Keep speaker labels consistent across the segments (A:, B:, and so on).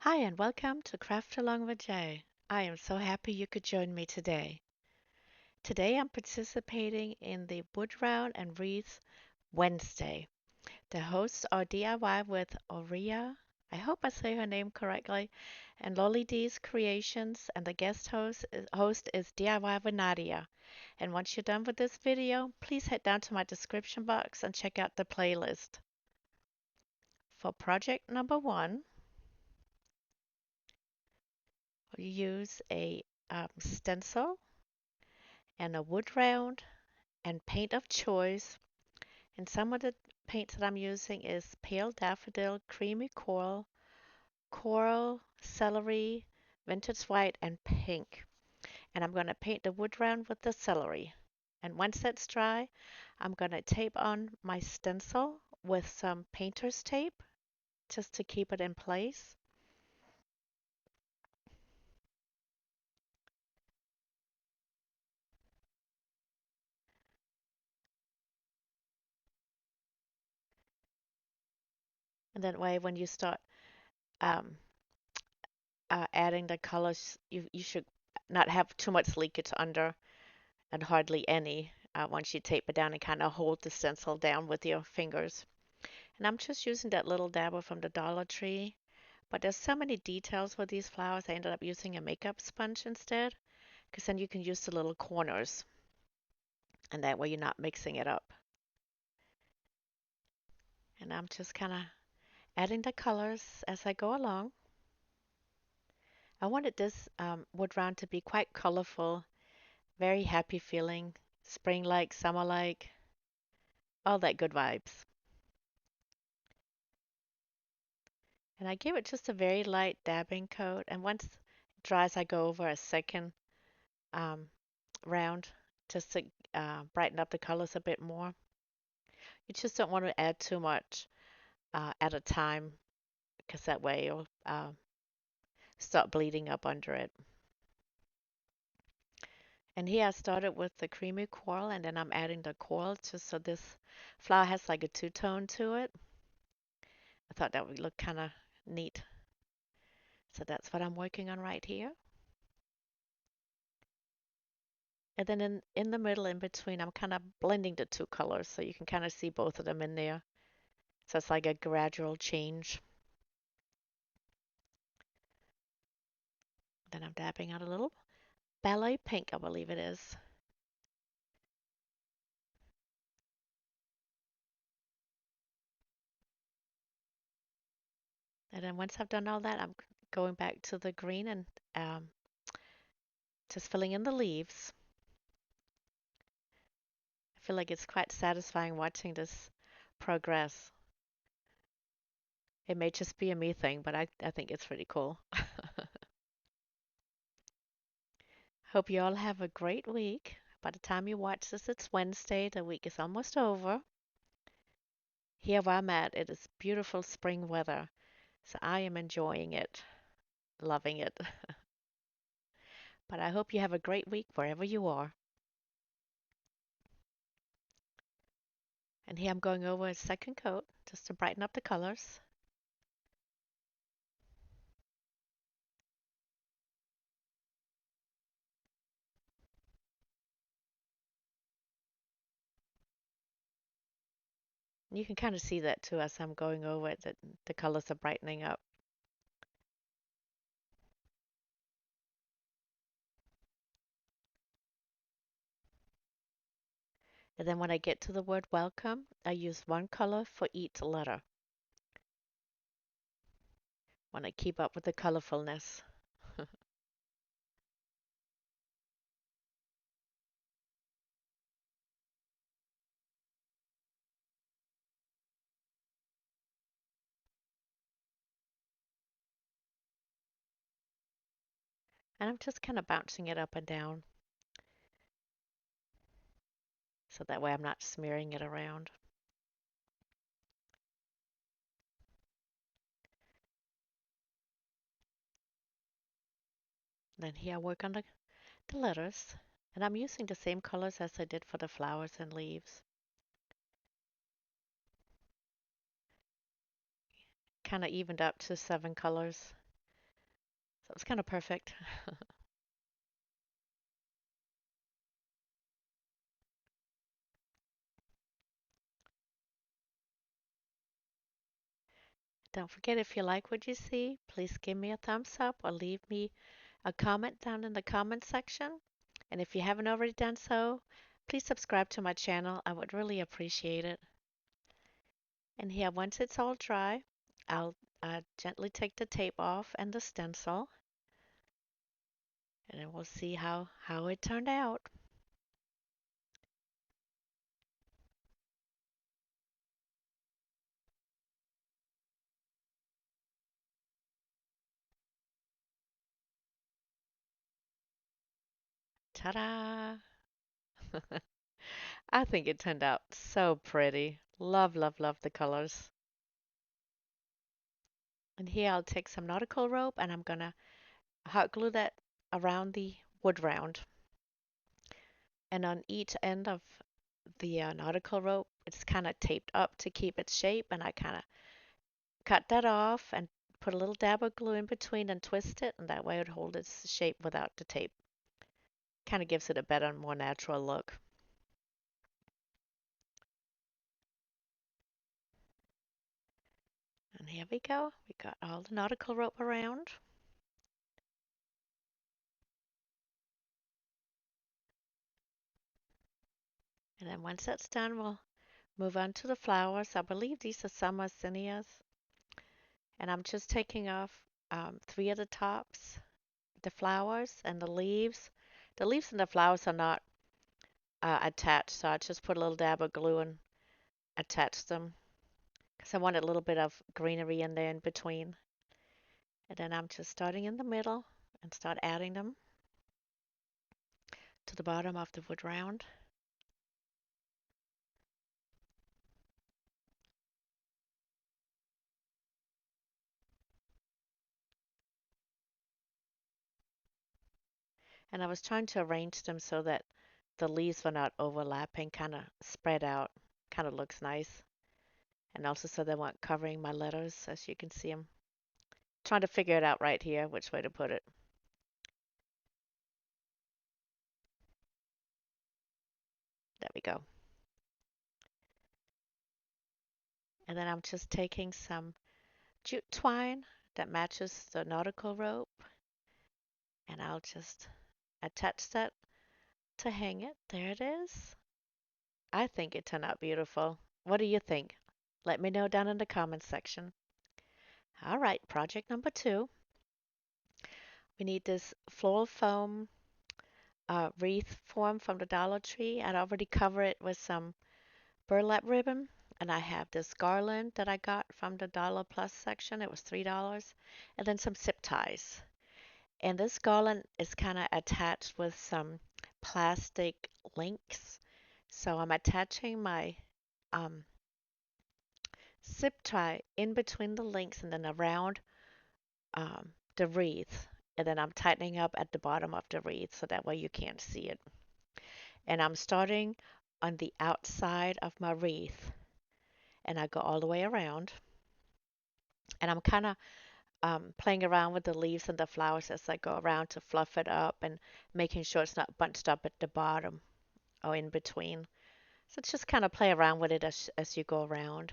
A: Hi, and welcome to Craft Along with Jay. I am so happy you could join me today. Today I'm participating in the Wood Round and Wreaths Wednesday. The hosts are DIY with Aurea. I hope I say her name correctly. And Lolly D's Creations, and the guest host is DIY with Nadia. And once you're done with this video, please head down to my description box and check out the playlist. For project number one, we'll use a stencil and a wood round and paint of choice. And some of the paints that I'm using is pale daffodil, creamy coral, coral, celery, vintage white, and pink. And I'm going to paint the wood round with the celery. And once that's dry, I'm going to tape on my stencil with some painter's tape just to keep it in place. And that way, when you start um, adding the colors, you should not have too much leakage under and hardly any once you tape it down and kind of hold the stencil down with your fingers. And I'm just using that little dabber from the Dollar Tree. But there's so many details with these flowers, I ended up using a makeup sponge instead, because then you can use the little corners, and that way you're not mixing it up. And I'm just kind of adding the colors as I go along. I wanted this wood round to be quite colorful, very happy feeling, spring-like, summer-like, all that good vibes. And I give it just a very light dabbing coat. And once it dries, I go over a second um, round just to brighten up the colors a bit more. You just don't want to add too much at a time because that way you'll start bleeding up under it. And here I started with the creamy coral, and then I'm adding the coral just so this flower has like a two-tone to it. I thought that would look kind of neat. So that's what I'm working on right here. And then in the middle, in between, I'm kind of blending the two colors so you can kind of see both of them in there. So it's like a gradual change. Then I'm dabbing out a little ballet pink, I believe it is. And then once I've done all that, I'm going back to the green and um, just filling in the leaves. I feel like it's quite satisfying watching this progress. It may just be a me thing, but I think it's pretty cool. Hope you all have a great week. By the time you watch this, it's Wednesday. The week is almost over. Here where I'm at, it is beautiful spring weather, so I am enjoying it, loving it. But I hope you have a great week wherever you are. And here I'm going over a second coat just to brighten up the colors. And you can kind of see that too as I'm going over it, that the colors are brightening up. And then when I get to the word welcome, I use one color for each letter. When I keep up with the colorfulness. And I'm just kind of bouncing it up and down. So that way I'm not smearing it around. Then here I work on the letters. And I'm using the same colors as I did for the flowers and leaves. Kind of evened up to 7 colors. So it's kind of perfect. Don't forget, if you like what you see, please give me a thumbs up or leave me a comment down in the comment section. And if you haven't already done so, please subscribe to my channel. I would really appreciate it. And here, once it's all dry, I'll gently take the tape off and the stencil, and then we'll see how it turned out. Ta-da! I think it turned out so pretty. Love, love, love the colors. And here I'll take some nautical rope and I'm gonna hot glue that around the wood round. And on each end of the nautical rope, it's kind of taped up to keep its shape. And I kind of cut that off and put a little dab of glue in between and twist it. And that way it would hold its shape without the tape. Kind of gives it a better, more natural look. And here we go. We got all the nautical rope around. And then once that's done, we'll move on to the flowers. I believe these are summer zinnias. And I'm just taking off three of the tops, the flowers and the leaves. The leaves and the flowers are not attached, so I just put a little dab of glue and attach them because I wanted a little bit of greenery in there in between. And then I'm just starting in the middle and start adding them to the bottom of the wood round. And I was trying to arrange them so that the leaves were not overlapping, kind of spread out, kind of looks nice. And also so they weren't covering my letters, as you can see them. Trying to figure it out right here, which way to put it. There we go. And then I'm just taking some jute twine that matches the nautical rope, and I'll just attach that to hang it. There it is. I think it turned out beautiful. What do you think? Let me know down in the comments section. All right, project number 2. We need this floral foam wreath form from the Dollar Tree. I'd already covered it with some burlap ribbon, and I have this garland that I got from the Dollar Plus section. It was $3, and then some zip ties. And this garland is kind of attached with some plastic links. So I'm attaching my um, zip tie in between the links and then around the wreath. And then I'm tightening up at the bottom of the wreath so that way you can't see it. And I'm starting on the outside of my wreath. And I go all the way around. And I'm kind of playing around with the leaves and the flowers as I go around to fluff it up and making sure it's not bunched up at the bottom or in between. So just kind of play around with it as you go around.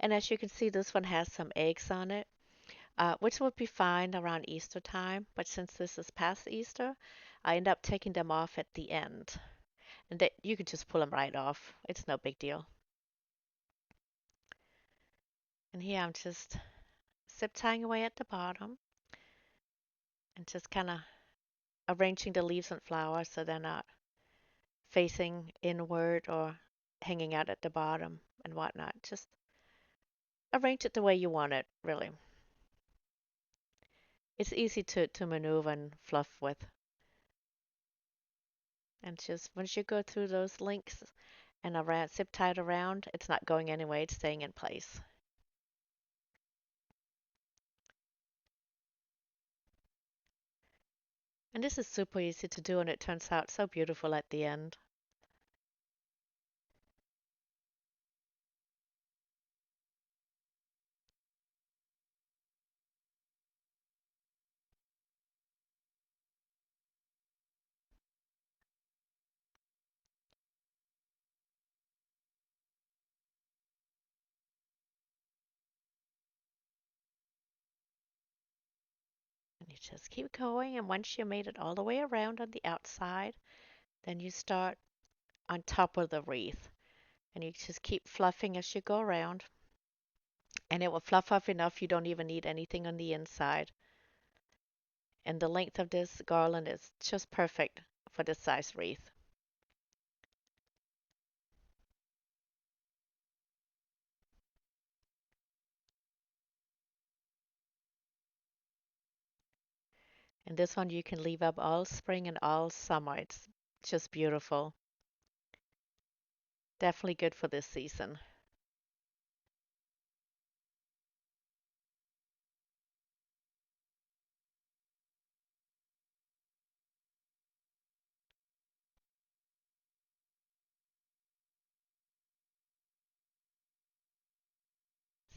A: And as you can see, this one has some eggs on it, which would be fine around Easter time. But since this is past Easter, I end up taking them off at the end. And that you can just pull them right off. It's no big deal. And here I'm just zip tying away at the bottom and just kind of arranging the leaves and flowers so they're not facing inward or hanging out at the bottom and whatnot. Just arrange it the way you want it, really. It's easy to maneuver and fluff with. And just once you go through those links and around, zip tied around, it's not going anywhere, it's staying in place. And this is super easy to do and it turns out so beautiful at the end. you just keep going, and once you made it all the way around on the outside, then you start on top of the wreath. And you just keep fluffing as you go around. And it will fluff up enough you don't even need anything on the inside. And the length of this garland is just perfect for this size wreath. And this one you can leave up all spring and all summer. It's just beautiful. Definitely good for this season.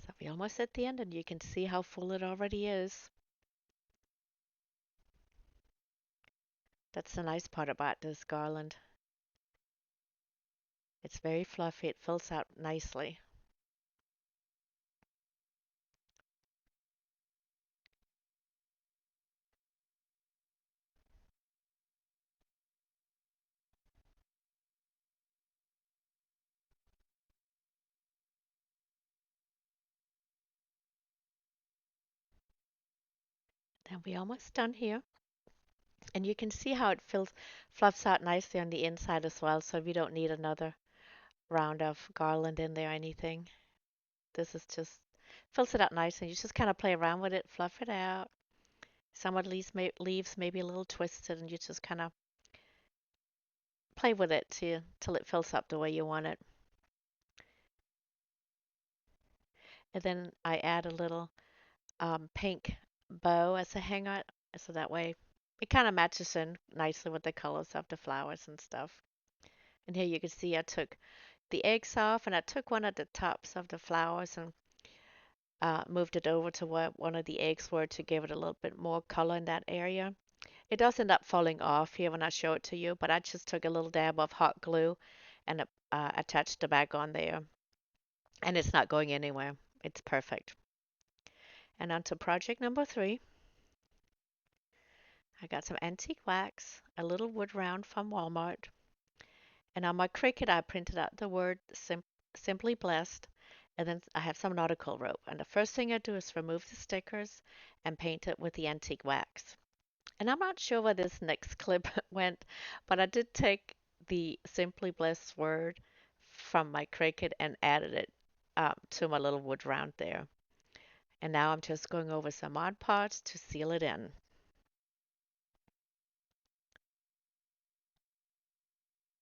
A: So we're almost at the end, and you can see how full it already is. That's the nice part about this garland. It's very fluffy. It fills out nicely. And we're almost done here. And you can see how it fills, fluffs out nicely on the inside as well, so we don't need another round of garland in there or anything. This is just fills it out nicely. You just kind of play around with it, fluff it out. Some of leaves maybe a little twisted, and you just kind of play with it till it fills up the way you want it. And then I add a little pink bow as a hanger, so that way it kind of matches in nicely with the colors of the flowers and stuff. And here you can see I took the eggs off, and I took one of the tops of the flowers and moved it over to where one of the eggs were to give it a little bit more color in that area. It does end up falling off here when I show it to you, but I just took a little dab of hot glue and attached the bag on there, and it's not going anywhere. It's perfect. And on to project number 3. I got some antique wax, a little wood round from Walmart, and on my Cricut I printed out the word Simply Blessed, and then I have some nautical rope. And the first thing I do is remove the stickers and paint it with the antique wax. And I'm not sure where this next clip went, but I did take the Simply Blessed word from my Cricut and added it to my little wood round there. And now I'm just going over some Mod Podge to seal it in.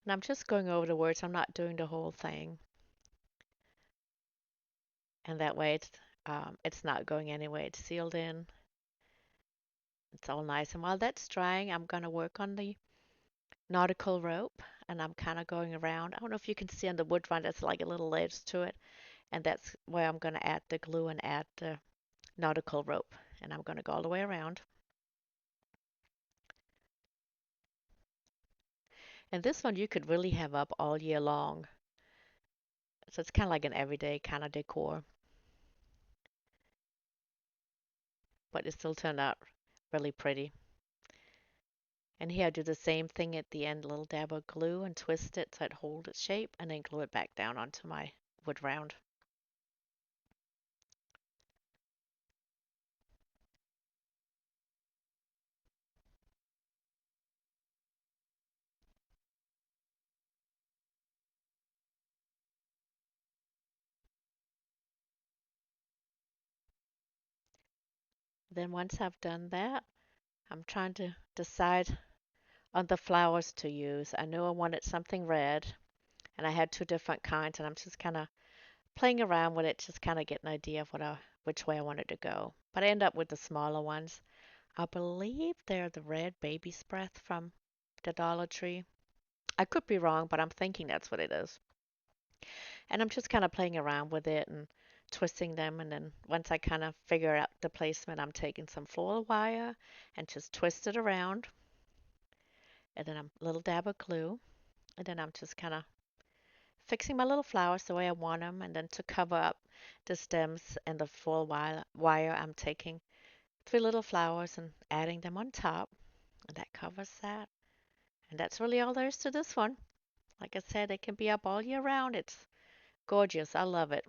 A: And I'm just going over the words. I'm not doing the whole thing. And that way it's not going anywhere. It's sealed in. It's all nice. And while that's drying, I'm going to work on the nautical rope. And I'm kind of going around. I don't know if you can see on the wood round, there's like a little ledge to it. And that's where I'm going to add the glue and add the nautical rope. And I'm going to go all the way around. And this one you could really have up all year long. So it's kind of like an everyday kind of decor. But it still turned out really pretty. And here I do the same thing at the end, a little dab of glue and twist it so it holds its shape, and then glue it back down onto my wood round. Then once I've done that, I'm trying to decide on the flowers to use. I knew I wanted something red, and I had 2 different kinds, and I'm just kind of playing around with it, just kind of get an idea of which way I wanted to go. But I end up with the smaller ones. I believe they're the red baby's breath from the Dollar Tree. I could be wrong, but I'm thinking that's what it is. And I'm just kind of playing around with it and twisting them. And then once I kind of figure out the placement, I'm taking some floral wire and just twist it around. And then I'm a little dab of glue. And then I'm just kind of fixing my little flowers the way I want them. And then to cover up the stems and the floral wire, I'm taking three little flowers and adding them on top. And that covers that. And that's really all there is to this one. Like I said, it can be up all year round. It's gorgeous. I love it.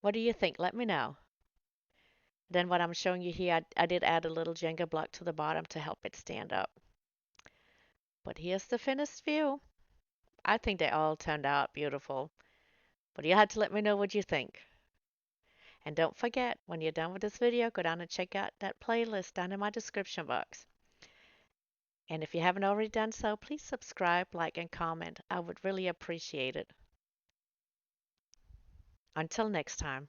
A: What do you think? Let me know. Then what I'm showing you here, I did add a little Jenga block to the bottom to help it stand up. But here's the finished view. I think they all turned out beautiful. But you had to let me know what you think. And don't forget, when you're done with this video, go down and check out that playlist down in my description box. And if you haven't already done so, please subscribe, like, and comment. I would really appreciate it. Until next time.